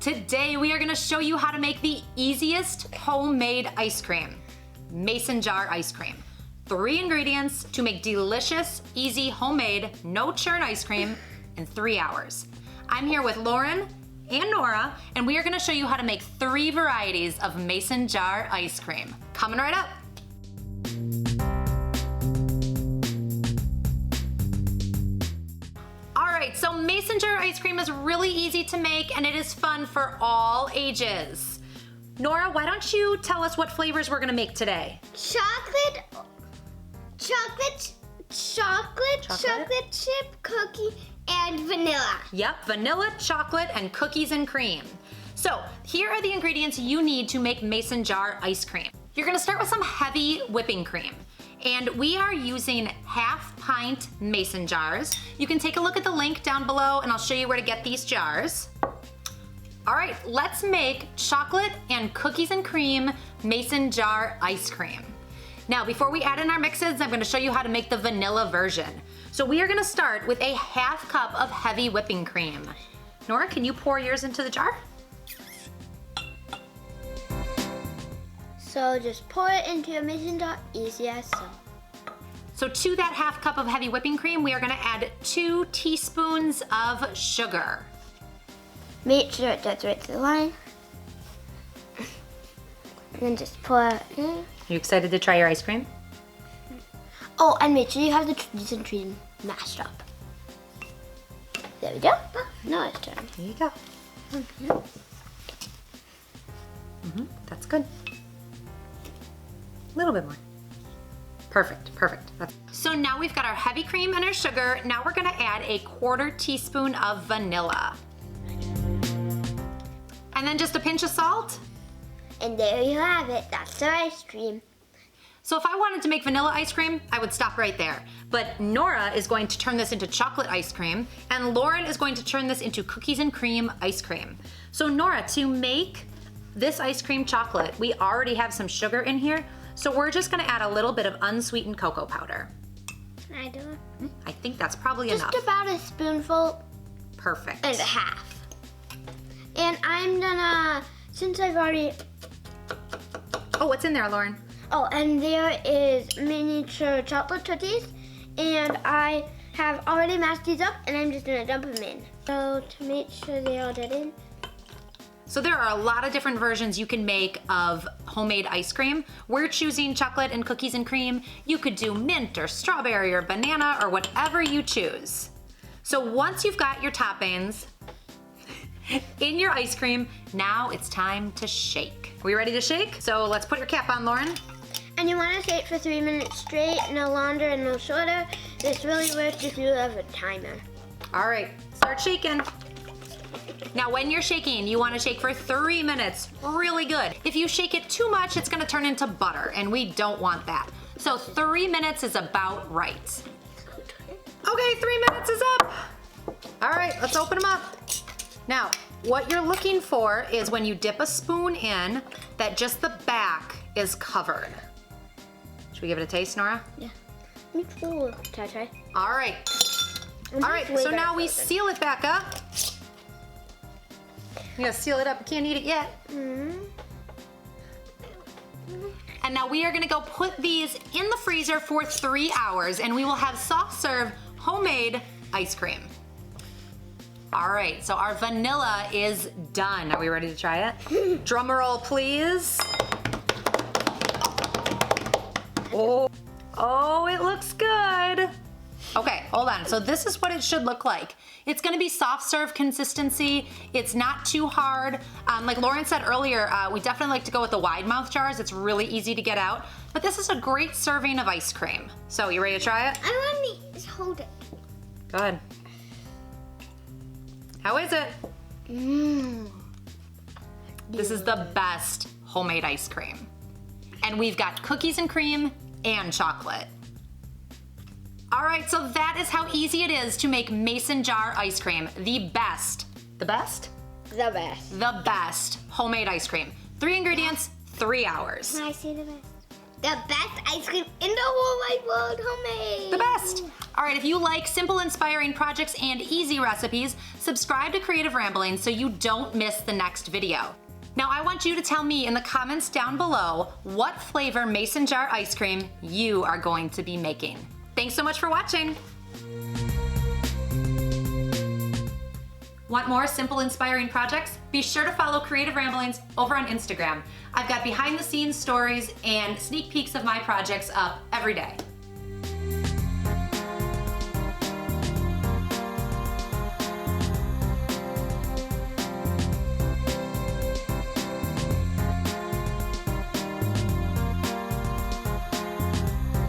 Today we are gonna show you how to make the easiest homemade ice cream. Mason jar ice cream. 3 ingredients to make delicious, easy, homemade, no churn ice cream in 3 hours. I'm here with Lauren and Nora, and we are gonna show you how to make 3 varieties of mason jar ice cream. Coming right up. Alright, so mason jar ice cream is really easy to make and it is fun for all ages. Nora, why don't you tell us what flavors we're gonna make today? Chocolate chip cookie and vanilla. Yep, vanilla, chocolate, and cookies and cream. So here are the ingredients you need to make mason jar ice cream. You're gonna start with some heavy whipping cream. And we are using half pint mason jars. You can take a look at the link down below and I'll show you where to get these jars. All right, let's make chocolate and cookies and cream mason jar ice cream. Now, before we add in our mixes, I'm gonna show you how to make the vanilla version. So we are gonna start with a half cup of heavy whipping cream. Nora, can you pour yours into the jar? So just pour it into your mason jar, easy as so. So to that half cup of heavy whipping cream, we are gonna add 2 teaspoons of sugar. Make sure it does right to the line. And then just pour it in. You excited to try your ice cream? Oh, and make sure you have the cookies and cream mashed up. There we go. Now it's done. There you go. That's good. A little bit more. Perfect, perfect. So now we've got our heavy cream and our sugar. Now we're gonna add a 1/4 teaspoon of vanilla. And then just a pinch of salt. And there you have it. That's our ice cream. So if I wanted to make vanilla ice cream, I would stop right there. But Nora is going to turn this into chocolate ice cream, and Lauren is going to turn this into cookies and cream ice cream. So Nora, to make this ice cream chocolate, we already have some sugar in here, so we're just gonna add a little bit of unsweetened cocoa powder. Can I do it? I think that's probably enough. Just about a spoonful Perfect. and a half. And I'm gonna, since I've already, Oh, what's in there, Lauren? oh, and there is miniature chocolate cookies, and I have already mashed these up, and I'm just gonna dump them in. So to make sure they all get in. So there are a lot of different versions you can make of homemade ice cream. We're choosing chocolate and cookies and cream. You could do mint or strawberry or banana or whatever you choose. So once you've got your toppings in your ice cream, now it's time to shake. Are we ready to shake? So let's put your cap on, Lauren. And you wanna shake for 3 minutes straight, no longer and no shorter. This really works if you have a timer. All right, start shaking. Now when you're shaking, you wanna shake for 3 minutes, really good. If you shake it too much, it's gonna turn into butter, and we don't want that. So 3 minutes is about right. Okay, 3 minutes is up. All right, let's open them up. Now, what you're looking for is when you dip a spoon in, that just the back is covered. Should we give it a taste, Nora? Yeah. Me too. Try. All right. All right, so now we seal it back up. You gotta seal it up, you can't eat it yet. And now we are gonna go put these in the freezer for 3 hours, and we will have soft serve homemade ice cream. All right, so our vanilla is done. Are we ready to try it? Drum roll, please. Oh, it looks good. Okay, hold on. So this is what it should look like. It's gonna be soft serve consistency. It's not too hard. Like Lauren said earlier, we definitely like to go with the wide mouth jars. It's really easy to get out. But this is a great serving of ice cream. So you ready to try it? I want to hold it. Go ahead. How is it? This is the best homemade ice cream. And we've got cookies and cream and chocolate. All right, so that is how easy it is to make mason jar ice cream. The best homemade ice cream. 3 ingredients, 3 hours. Can I say the best? The best ice cream in the whole wide world, homemade. The best. All right, if you like simple, inspiring projects and easy recipes, subscribe to Creative Ramblings so you don't miss the next video. Now I want you to tell me in the comments down below what flavor mason jar ice cream you are going to be making. Thanks so much for watching. Want more simple, inspiring projects? Be sure to follow Creative Ramblings over on Instagram. I've got behind the scenes stories and sneak peeks of my projects up every day.